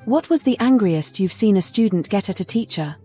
What was the angriest you've seen a student get at a teacher?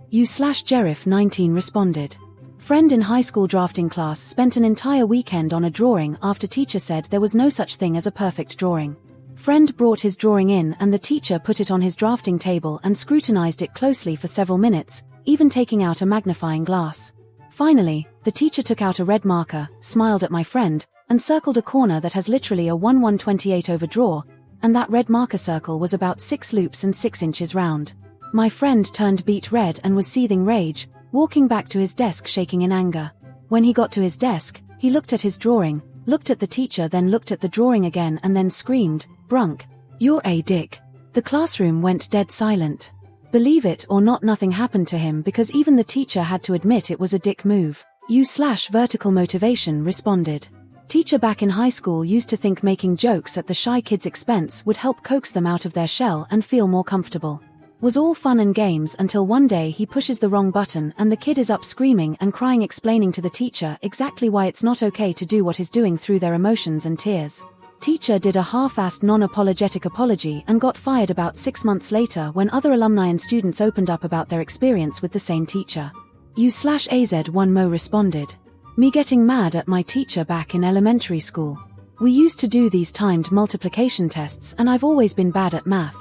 U/Jerif19 responded. Friend in high school drafting class spent an entire weekend on a drawing after teacher said there was no such thing as a perfect drawing. Friend brought his drawing in and the teacher put it on his drafting table and scrutinized it closely for several minutes, even taking out a magnifying glass. Finally, the teacher took out a red marker, smiled at my friend, and circled a corner that has literally a 1/128 over draw, and that red marker circle was about 6 loops and 6 inches round. My friend turned beet red and was seething rage, walking back to his desk shaking in anger. When he got to his desk, he looked at his drawing, looked at the teacher, then looked at the drawing again and then screamed, "Brunk, you're a dick." The classroom went dead silent. Believe it or not, nothing happened to him because even the teacher had to admit it was a dick move. U/vertical motivation responded. Teacher back in high school used to think making jokes at the shy kid's expense would help coax them out of their shell and feel more comfortable. Was all fun and games until one day he pushes the wrong button and the kid is up screaming and crying, explaining to the teacher exactly why it's not okay to do what he's doing through their emotions and tears. Teacher did a half-assed non-apologetic apology and got fired about 6 months later when other alumni and students opened up about their experience with the same teacher. U/AZ1Mo responded. Me getting mad at my teacher back in elementary school. We used to do these timed multiplication tests and I've always been bad at math.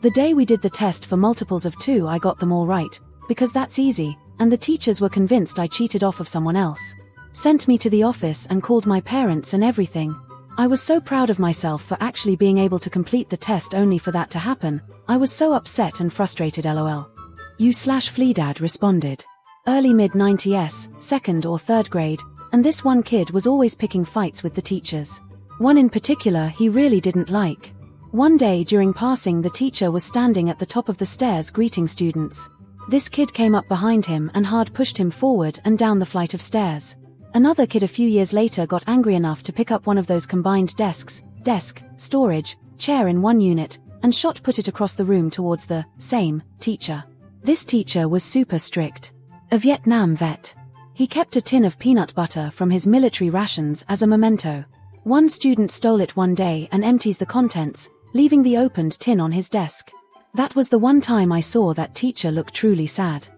The day we did the test for multiples of 2 I got them all right, because that's easy, and the teachers were convinced I cheated off of someone else. Sent me to the office and called my parents and everything. I was so proud of myself for actually being able to complete the test only for that to happen. I was so upset and frustrated lol. U/Fleedad responded. Early mid-90s, 2nd or 3rd grade, and this one kid was always picking fights with the teachers. One in particular he really didn't like. One day during passing, the teacher was standing at the top of the stairs greeting students. This kid came up behind him and hard pushed him forward and down the flight of stairs. Another kid a few years later got angry enough to pick up one of those combined desk, storage, chair in one unit, and put it across the room towards the same teacher. This teacher was super strict. A Vietnam vet. He kept a tin of peanut butter from his military rations as a memento. One student stole it one day and empties the contents, leaving the opened tin on his desk. That was the one time I saw that teacher look truly sad.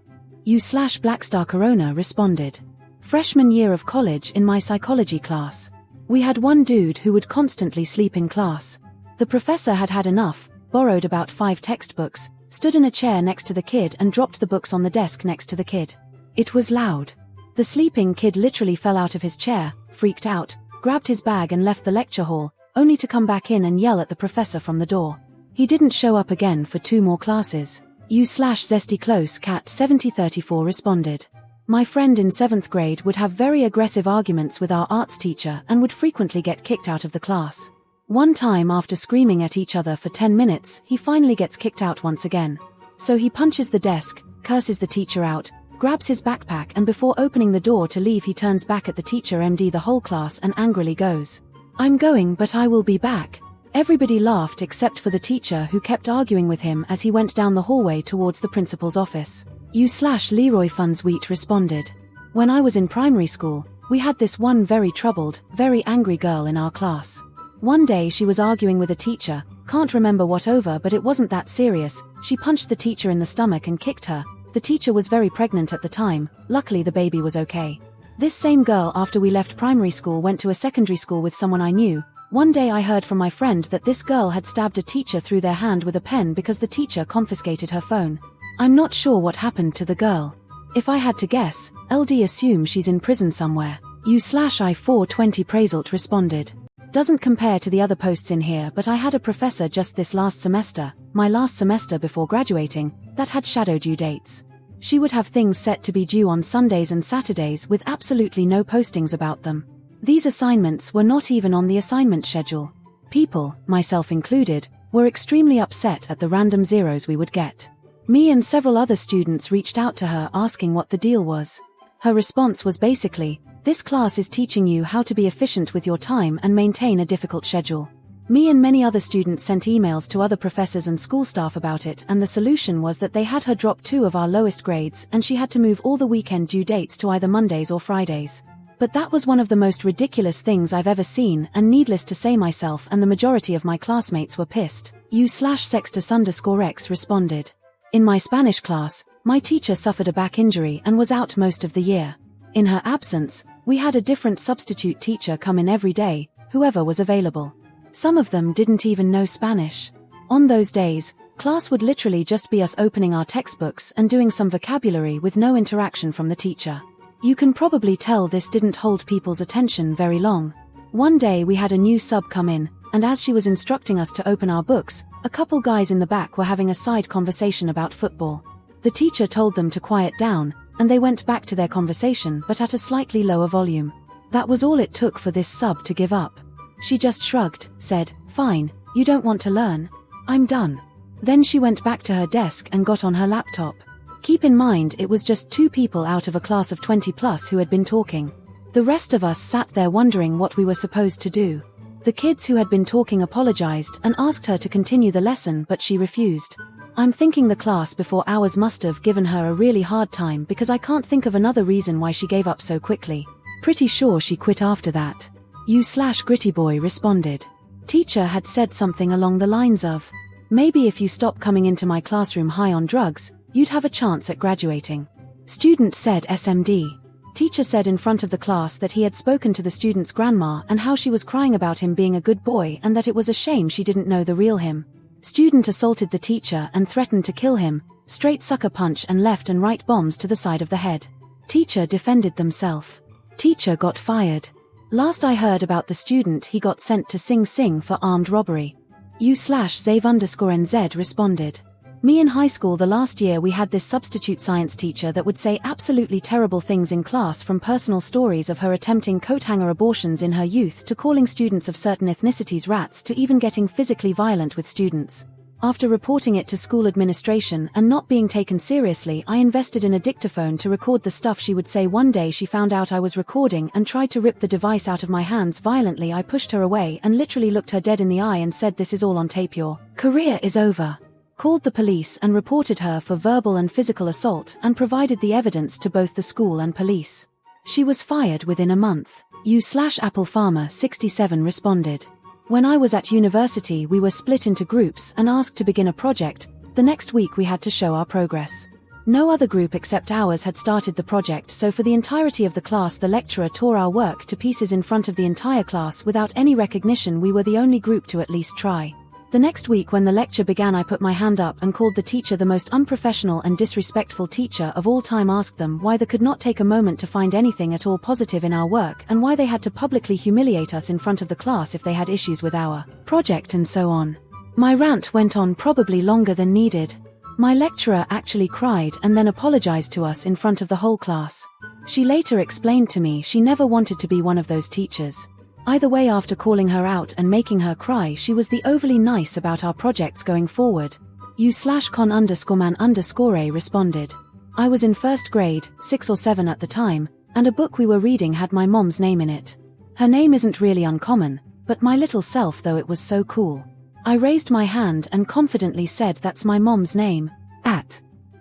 U/Blackstar Corona responded. Freshman year of college in my psychology class. We had one dude who would constantly sleep in class. The professor had had enough, borrowed about 5 textbooks, stood in a chair next to the kid and dropped the books on the desk next to the kid. It was loud. The sleeping kid literally fell out of his chair, freaked out, grabbed his bag and left the lecture hall, only to come back in and yell at the professor from the door. He didn't show up again for 2 more classes. U/Zesty Close Cat 7034 responded. My friend in 7th grade would have very aggressive arguments with our arts teacher and would frequently get kicked out of the class. One time after screaming at each other for 10 minutes, he finally gets kicked out once again. So he punches the desk, curses the teacher out, grabs his backpack and before opening the door to leave he turns back at the teacher MD the whole class and angrily goes, "I'm going but I will be back." Everybody laughed except for the teacher who kept arguing with him as he went down the hallway towards the principal's office. U/Leroy Funsweet responded. When I was in primary school, we had this one very troubled, very angry girl in our class. One day she was arguing with a teacher, can't remember what over but it wasn't that serious. She punched the teacher in the stomach and kicked her. The teacher was very pregnant at the time, luckily the baby was okay. This same girl after we left primary school went to a secondary school with someone I knew. One day I heard from my friend that this girl had stabbed a teacher through their hand with a pen because the teacher confiscated her phone. I'm not sure what happened to the girl. If I had to guess, LD assume she's in prison somewhere. U/I420 Praisalt responded. Doesn't compare to the other posts in here but I had a professor just this last semester, my last semester before graduating, that had shadow due dates. She would have things set to be due on Sundays and Saturdays with absolutely no postings about them. These assignments were not even on the assignment schedule. People, myself included, were extremely upset at the random zeros we would get. Me and several other students reached out to her asking what the deal was. Her response was basically, "This class is teaching you how to be efficient with your time and maintain a difficult schedule." Me and many other students sent emails to other professors and school staff about it and the solution was that they had her drop 2 of our lowest grades and she had to move all the weekend due dates to either Mondays or Fridays. But that was one of the most ridiculous things I've ever seen and needless to say myself and the majority of my classmates were pissed. U/sextus_x responded. In my Spanish class, my teacher suffered a back injury and was out most of the year. In her absence, we had a different substitute teacher come in every day, whoever was available. Some of them didn't even know Spanish. On those days, class would literally just be us opening our textbooks and doing some vocabulary with no interaction from the teacher. You can probably tell this didn't hold people's attention very long. One day we had a new sub come in, and as she was instructing us to open our books, a couple guys in the back were having a side conversation about football. The teacher told them to quiet down, and they went back to their conversation but at a slightly lower volume. That was all it took for this sub to give up. She just shrugged, said, "Fine, you don't want to learn? I'm done." Then she went back to her desk and got on her laptop. Keep in mind it was just 2 people out of a class of 20 plus who had been talking. The rest of us sat there wondering what we were supposed to do. The kids who had been talking apologized and asked her to continue the lesson, but she refused. I'm thinking the class before ours must have given her a really hard time, because I can't think of another reason why she gave up so quickly. Pretty sure she quit after that. U/Grittyboy responded. Teacher had said something along the lines of, "Maybe if you stop coming into my classroom high on drugs, you'd have a chance at graduating." Student said SMD. Teacher said in front of the class that he had spoken to the student's grandma and how she was crying about him being a good boy and that it was a shame she didn't know the real him. Student assaulted the teacher and threatened to kill him, straight sucker punch and left and right bombs to the side of the head. Teacher defended themselves. Teacher got fired. Last I heard about the student, he got sent to Sing Sing for armed robbery. U/Zave_NZ responded. Me in high school the last year we had this substitute science teacher that would say absolutely terrible things in class, from personal stories of her attempting coat-hanger abortions in her youth to calling students of certain ethnicities rats to even getting physically violent with students. After reporting it to school administration and not being taken seriously, I invested in a dictaphone to record the stuff she would say. One day she found out I was recording and tried to rip the device out of my hands violently. I pushed her away and literally looked her dead in the eye and said, "This is all on tape, your career is over." Called the police and reported her for verbal and physical assault and provided the evidence to both the school and police. She was fired within a month. U/AppleFarmer67 responded. When I was at university we were split into groups and asked to begin a project. The next week we had to show our progress. No other group except ours had started the project, so for the entirety of the class the lecturer tore our work to pieces in front of the entire class without any recognition. We were the only group to at least try. The next week when the lecture began I put my hand up and called the teacher the most unprofessional and disrespectful teacher of all time, asked them why they could not take a moment to find anything at all positive in our work and why they had to publicly humiliate us in front of the class if they had issues with our project and so on. My rant went on probably longer than needed. My lecturer actually cried and then apologized to us in front of the whole class. She later explained to me she never wanted to be one of those teachers. Either way, after calling her out and making her cry, she was the overly nice about our projects going forward. U/con_man_a responded. I was in first grade, 6 or 7 at the time, and a book we were reading had my mom's name in it. Her name isn't really uncommon, but my little self though, it was so cool. I raised my hand and confidently said, "That's my mom's name."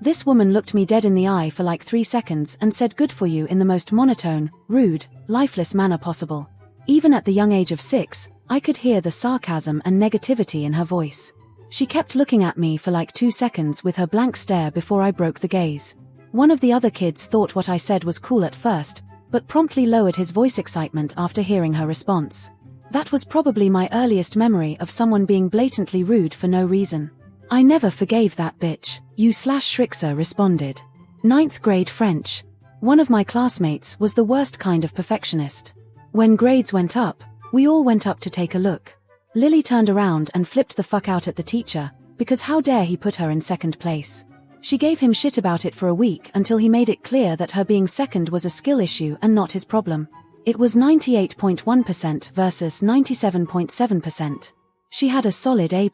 This woman looked me dead in the eye for like 3 seconds and said, "Good for you," in the most monotone, rude, lifeless manner possible. Even at the young age of 6, I could hear the sarcasm and negativity in her voice. She kept looking at me for like 2 seconds with her blank stare before I broke the gaze. One of the other kids thought what I said was cool at first, but promptly lowered his voice excitement after hearing her response. That was probably my earliest memory of someone being blatantly rude for no reason. I never forgave that bitch. U/Shrixer responded. 9th grade French. One of my classmates was the worst kind of perfectionist. When grades went up, we all went up to take a look. Lily turned around and flipped the fuck out at the teacher, because how dare he put her in second place. She gave him shit about it for a week until he made it clear that her being second was a skill issue and not his problem. It was 98.1% versus 97.7%. She had a solid A+.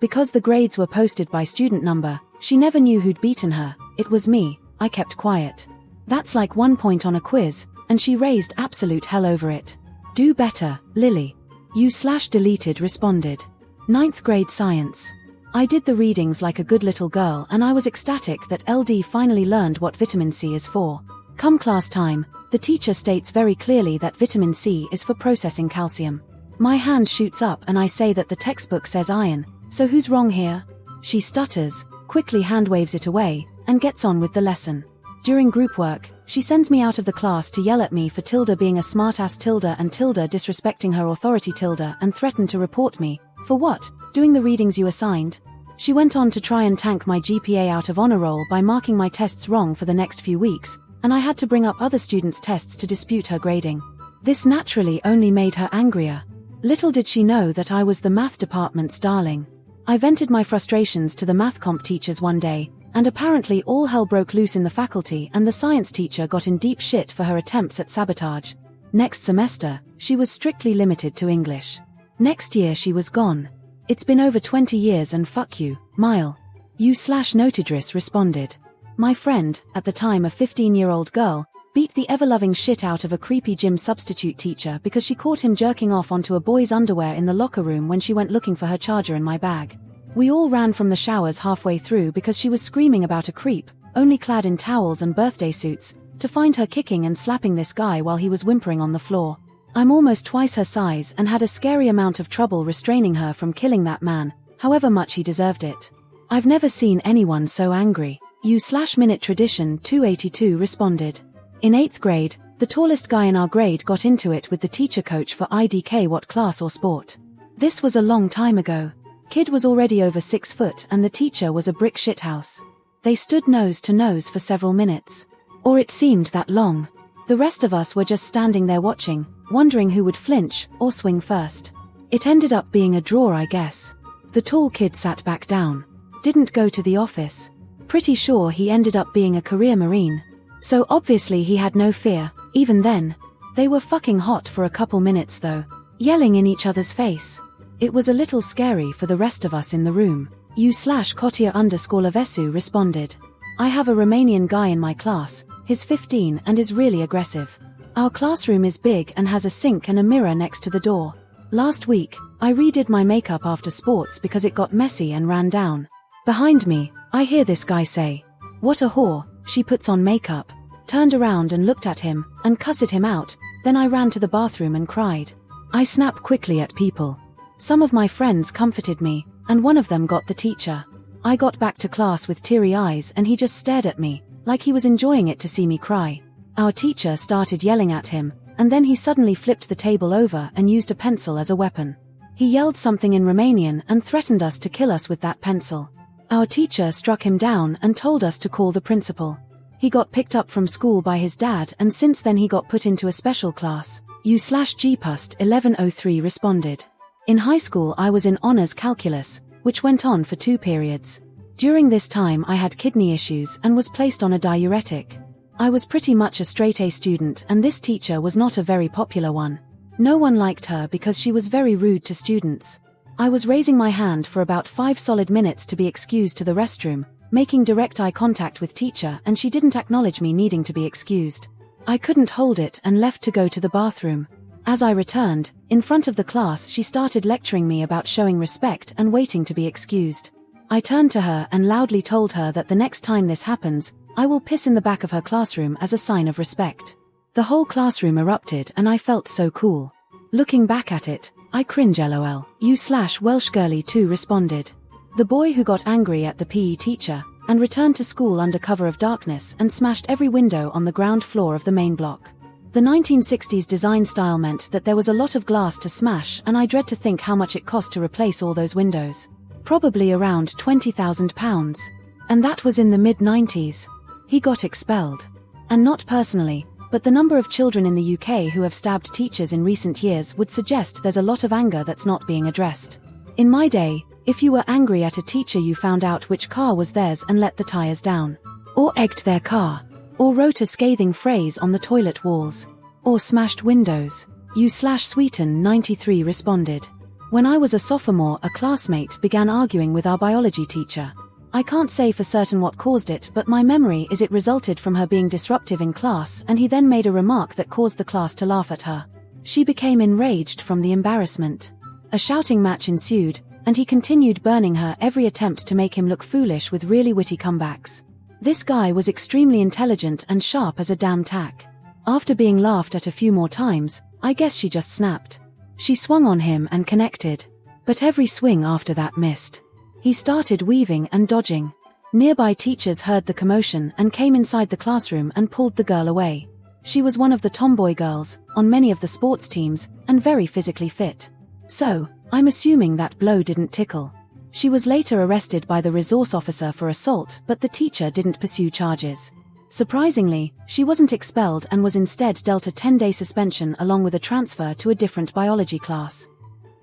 Because the grades were posted by student number, she never knew who'd beaten her. It was me. I kept quiet. That's like 1 point on a quiz, and she raised absolute hell over it. Do better, Lily. U/deleted responded. 9th grade science. I did the readings like a good little girl and I was ecstatic that LD finally learned what vitamin C is for. Come class time, the teacher states very clearly that vitamin C is for processing calcium. My hand shoots up and I say that the textbook says iron, So who's wrong here? She stutters, quickly hand waves it away, and gets on with the lesson. During group work, she sends me out of the class to yell at me for tilde being a smartass tilde and tilde disrespecting her authority tilde and threatened to report me. For what? Doing the readings you assigned? She went on to try and tank my GPA out of honor roll by marking my tests wrong for the next few weeks, and I had to bring up other students' tests to dispute her grading. This naturally only made her angrier. Little did she know that I was the math department's darling. I vented my frustrations to the math comp teachers one day, and apparently all hell broke loose in the faculty and the science teacher got in deep shit for her attempts at sabotage. Next semester, she was strictly limited to English. Next year she was gone. It's been over 20 years and fuck you, Mile. You/Notidris responded. My friend, at the time a 15-year-old girl, beat the ever-loving shit out of a creepy gym substitute teacher because she caught him jerking off onto a boy's underwear in the locker room when she went looking for her charger in my bag. We all ran from the showers halfway through because she was screaming about a creep, only clad in towels and birthday suits, to find her kicking and slapping this guy while he was whimpering on the floor. I'm almost twice her size and had a scary amount of trouble restraining her from killing that man, however much he deserved it. I've never seen anyone so angry. You/Minute Tradition 282 responded. In 8th grade, the tallest guy in our grade got into it with the teacher coach for IDK what class or sport. This was a long time ago. Kid was already over 6 foot and the teacher was a brick shithouse. They stood nose to nose for several minutes. Or it seemed that long. The rest of us were just standing there watching, wondering who would flinch or swing first. It ended up being a draw, I guess. The tall kid sat back down. Didn't go to the office. Pretty sure he ended up being a career Marine. So obviously he had no fear, even then. They were fucking hot for a couple minutes though, yelling in each other's face. It was a little scary for the rest of us in the room. You/Kotia_Lavesu responded. I have a Romanian guy in my class, he's 15 and is really aggressive. Our classroom is big and has a sink and a mirror next to the door. Last week, I redid my makeup after sports because it got messy and ran down. Behind me, I hear this guy say, "What a whore, she puts on makeup." Turned around and looked at him, and cussed him out, then I ran to the bathroom and cried. I snap quickly at people. Some of my friends comforted me, and one of them got the teacher. I got back to class with teary eyes and he just stared at me, like he was enjoying it to see me cry. Our teacher started yelling at him, and then he suddenly flipped the table over and used a pencil as a weapon. He yelled something in Romanian and threatened us to kill us with that pencil. Our teacher struck him down and told us to call the principal. He got picked up from school by his dad and since then he got put into a special class. You/Gpust1103 responded. In high school I was in honors calculus, which went on for 2 periods. During this time I had kidney issues and was placed on a diuretic. I was pretty much a straight A student and this teacher was not a very popular one. No one liked her because she was very rude to students. I was raising my hand for about 5 solid minutes to be excused to the restroom, making direct eye contact with teacher and she didn't acknowledge me needing to be excused. I couldn't hold it and left to go to the bathroom. As I returned, in front of the class she started lecturing me about showing respect and waiting to be excused. I turned to her and loudly told her that the next time this happens, I will piss in the back of her classroom as a sign of respect. The whole classroom erupted and I felt so cool. Looking back at it, I cringe lol. You/Welshgirly2 responded. The boy who got angry at the PE teacher, and returned to school under cover of darkness and smashed every window on the ground floor of the main block. The 1960s design style meant that there was a lot of glass to smash and I dread to think how much it cost to replace all those windows. Probably around £20,000. And that was in the mid-90s. He got expelled. And not personally, but the number of children in the UK who have stabbed teachers in recent years would suggest there's a lot of anger that's not being addressed. In my day, if you were angry at a teacher you found out which car was theirs and let the tires down. Or egged their car. Or wrote a scathing phrase on the toilet walls. Or smashed windows. You/Sweeten93 responded. When I was a sophomore a classmate began arguing with our biology teacher. I can't say for certain what caused it but my memory is it resulted from her being disruptive in class and he then made a remark that caused the class to laugh at her. She became enraged from the embarrassment. A shouting match ensued, and he continued burning her every attempt to make him look foolish with really witty comebacks. This guy was extremely intelligent and sharp as a damn tack. After being laughed at a few more times, I guess she just snapped. She swung on him and connected. But every swing after that missed. He started weaving and dodging. Nearby teachers heard the commotion and came inside the classroom and pulled the girl away. She was one of the tomboy girls, on many of the sports teams, and very physically fit. So, I'm assuming that blow didn't tickle. She was later arrested by the resource officer for assault, but the teacher didn't pursue charges. Surprisingly, she wasn't expelled and was instead dealt a 10-day suspension along with a transfer to a different biology class.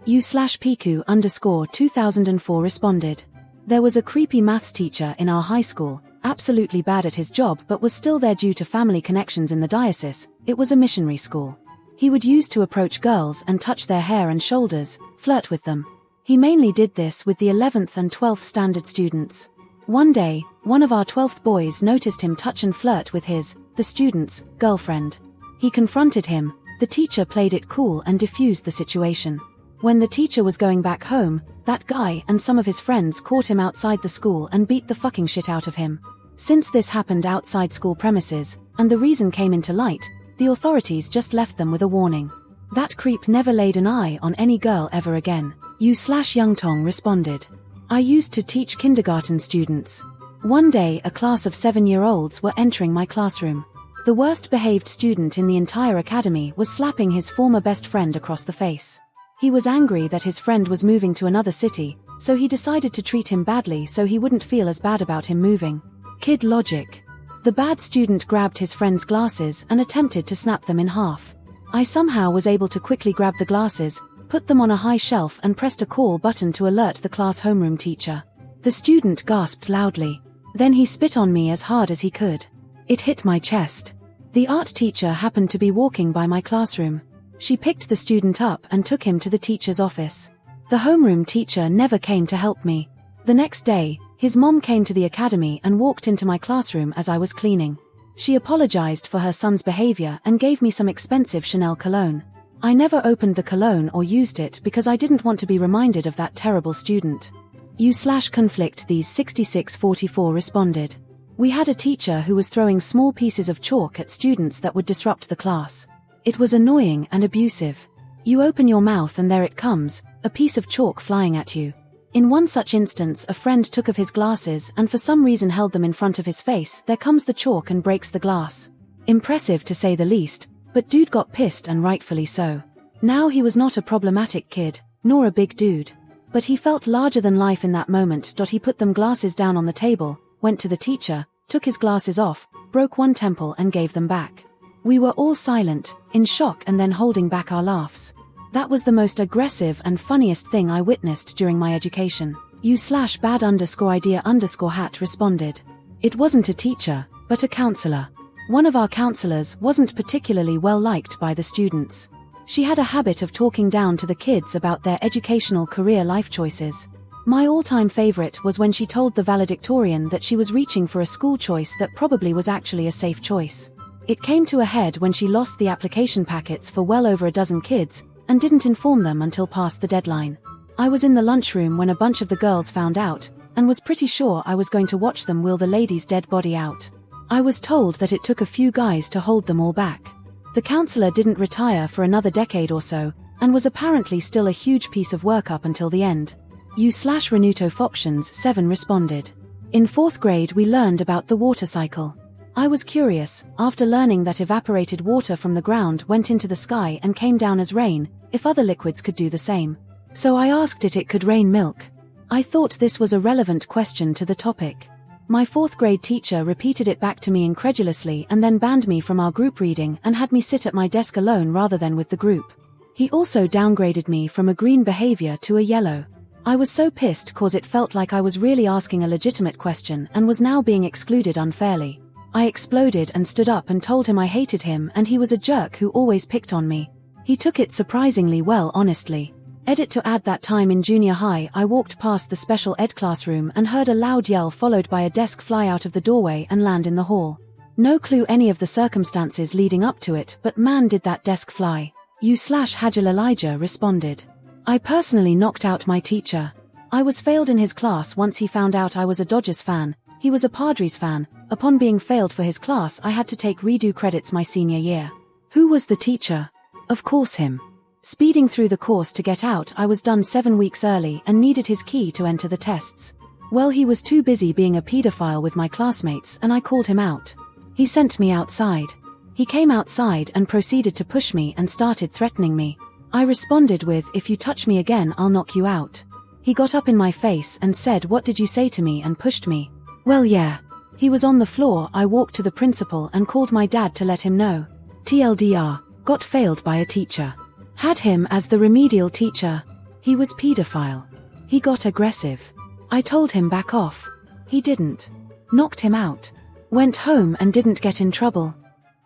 U/Piku_2004 responded. There was a creepy maths teacher in our high school, absolutely bad at his job but was still there due to family connections in the diocese. It was a missionary school. He would use to approach girls and touch their hair and shoulders, flirt with them. He mainly did this with the 11th and 12th standard students. One day, one of our 12th boys noticed him touch and flirt with the student's, girlfriend. He confronted him. The teacher played it cool and diffused the situation. When the teacher was going back home, that guy and some of his friends caught him outside the school and beat the fucking shit out of him. Since this happened outside school premises, and the reason came into light, the authorities just left them with a warning. That creep never laid an eye on any girl ever again. U/Youngtong responded. I used to teach kindergarten students. One day a class of 7-year-olds were entering my classroom. The worst behaved student in the entire academy was slapping his former best friend across the face. He was angry that his friend was moving to another city, so he decided to treat him badly so he wouldn't feel as bad about him moving. Kid logic. The bad student grabbed his friend's glasses and attempted to snap them in half. I somehow was able to quickly grab the glasses, put them on a high shelf and pressed a call button to alert the class homeroom teacher. The student gasped loudly. Then he spit on me as hard as he could. It hit my chest. The art teacher happened to be walking by my classroom. She picked the student up and took him to the teacher's office. The homeroom teacher never came to help me. The next day, his mom came to the academy and walked into my classroom as I was cleaning. She apologized for her son's behavior and gave me some expensive Chanel cologne. I never opened the cologne or used it because I didn't want to be reminded of that terrible student. U/conflict these 6644 responded. We had a teacher who was throwing small pieces of chalk at students that would disrupt the class. It was annoying and abusive. You open your mouth and there it comes, a piece of chalk flying at you. In one such instance, a friend took off his glasses and for some reason held them in front of his face. There comes the chalk and breaks the glass. Impressive to say the least, but dude got pissed and rightfully so. Now he was not a problematic kid, nor a big dude. But he felt larger than life in that moment. He put them glasses down on the table, went to the teacher, took his glasses off, broke one temple and gave them back. We were all silent, in shock and then holding back our laughs. That was the most aggressive and funniest thing I witnessed during my education. U/bad_idea_hat responded. It wasn't a teacher, but a counselor. One of our counselors wasn't particularly well liked by the students. She had a habit of talking down to the kids about their educational career life choices. My all-time favorite was when she told the valedictorian that she was reaching for a school choice that probably was actually a safe choice. It came to a head when she lost the application packets for well over a dozen kids, and didn't inform them until past the deadline. I was in the lunchroom when a bunch of the girls found out, and was pretty sure I was going to watch them wheel the lady's dead body out. I was told that it took a few guys to hold them all back. The counselor didn't retire for another decade or so, and was apparently still a huge piece of work up until the end. U/RenutoFoptions7 responded. In 4th grade we learned about the water cycle. I was curious, after learning that evaporated water from the ground went into the sky and came down as rain, if other liquids could do the same. So I asked it could rain milk. I thought this was a relevant question to the topic. My 4th grade teacher repeated it back to me incredulously and then banned me from our group reading and had me sit at my desk alone rather than with the group. He also downgraded me from a green behavior to a yellow. I was so pissed cause it felt like I was really asking a legitimate question and was now being excluded unfairly. I exploded and stood up and told him I hated him and he was a jerk who always picked on me. He took it surprisingly well, honestly. Edit to add that time in junior high I walked past the special ed classroom and heard a loud yell followed by a desk fly out of the doorway and land in the hall. No clue any of the circumstances leading up to it, but man did that desk fly. U/Hajjal Elijah responded. I personally knocked out my teacher. I was failed in his class once he found out I was a Dodgers fan. He was a Padres fan. Upon being failed for his class I had to take redo credits my senior year. Who was the teacher? Of course him. Speeding through the course to get out, I was done 7 weeks early and needed his key to enter the tests. Well, he was too busy being a pedophile with my classmates and I called him out. He sent me outside. He came outside and proceeded to push me and started threatening me. I responded with, "If you touch me again, I'll knock you out." He got up in my face and said, "What did you say to me?" and pushed me. Well, yeah. He was on the floor. I walked to the principal and called my dad to let him know. TLDR, got failed by a teacher. Had him as the remedial teacher. He was pedophile. He got aggressive. I told him back off. He didn't. Knocked him out. Went home and didn't get in trouble.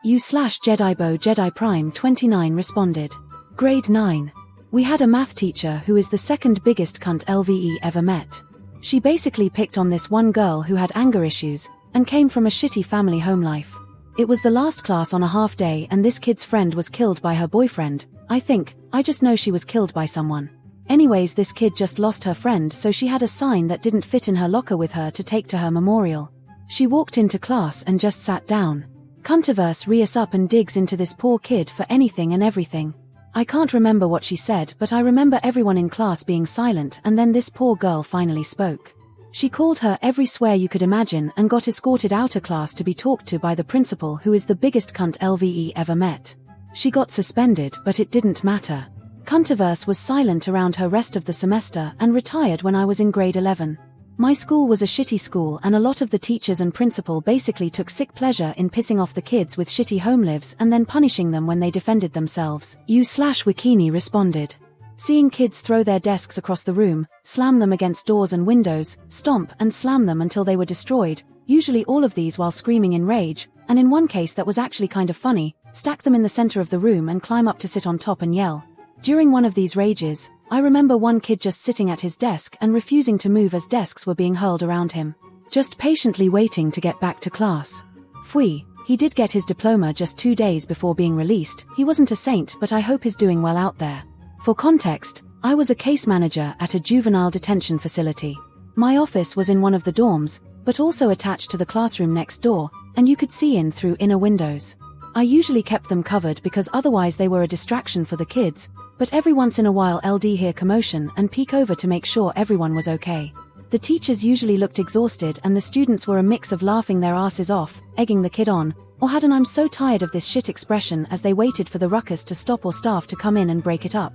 U/JediBo Jedi Prime 29 responded. Grade 9. We had a math teacher who is the second biggest cunt LVE ever met. She basically picked on this one girl who had anger issues, and came from a shitty family home life. It was the last class on a half day and this kid's friend was killed by her boyfriend. I just know she was killed by someone. Anyways, this kid just lost her friend, so she had a sign that didn't fit in her locker with her to take to her memorial. She walked into class and just sat down. Cuntiverse rears up and digs into this poor kid for anything and everything. I can't remember what she said, but I remember everyone in class being silent, and then this poor girl finally spoke. She called her every swear you could imagine and got escorted out of class to be talked to by the principal, who is the biggest cunt LVE ever met. She got suspended, but it didn't matter. Cuntiverse was silent around her rest of the semester and retired when I was in grade 11. My school was a shitty school and a lot of the teachers and principal basically took sick pleasure in pissing off the kids with shitty home lives and then punishing them when they defended themselves. U/Wikini responded. Seeing kids throw their desks across the room, slam them against doors and windows, stomp and slam them until they were destroyed, usually all of these while screaming in rage, and in one case that was actually kind of funny, stack them in the center of the room and climb up to sit on top and yell. During one of these rages, I remember one kid just sitting at his desk and refusing to move as desks were being hurled around him. Just patiently waiting to get back to class. Pfui, he did get his diploma just 2 days before being released. He wasn't a saint, but I hope he's doing well out there. For context, I was a case manager at a juvenile detention facility. My office was in one of the dorms, but also attached to the classroom next door, and you could see in through inner windows. I usually kept them covered because otherwise they were a distraction for the kids, but every once in a while LD hear commotion and peek over to make sure everyone was okay. The teachers usually looked exhausted and the students were a mix of laughing their asses off, egging the kid on, or had an "I'm so tired of this shit" expression as they waited for the ruckus to stop or staff to come in and break it up.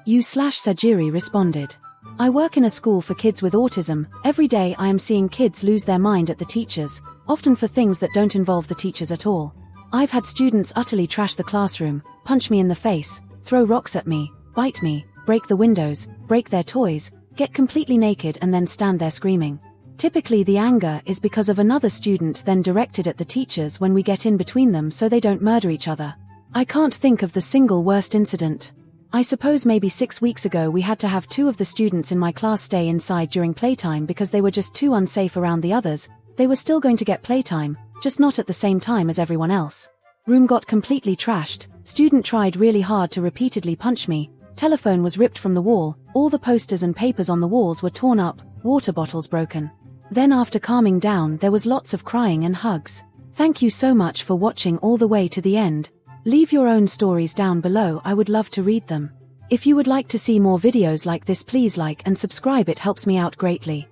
U/Sajiri responded. I work in a school for kids with autism. Every day I am seeing kids lose their mind at the teachers, often for things that don't involve the teachers at all. I've had students utterly trash the classroom, punch me in the face, throw rocks at me, bite me, break the windows, break their toys, get completely naked and then stand there screaming. Typically the anger is because of another student then directed at the teachers when we get in between them so they don't murder each other. I can't think of the single worst incident. I suppose maybe 6 weeks ago we had to have 2 of the students in my class stay inside during playtime because they were just too unsafe around the others. They were still going to get playtime, just not at the same time as everyone else. Room got completely trashed, student tried really hard to repeatedly punch me, telephone was ripped from the wall, all the posters and papers on the walls were torn up, water bottles broken. Then after calming down there was lots of crying and hugs. Thank you so much for watching all the way to the end. Leave your own stories down below, I would love to read them. If you would like to see more videos like this, please like and subscribe, it helps me out greatly.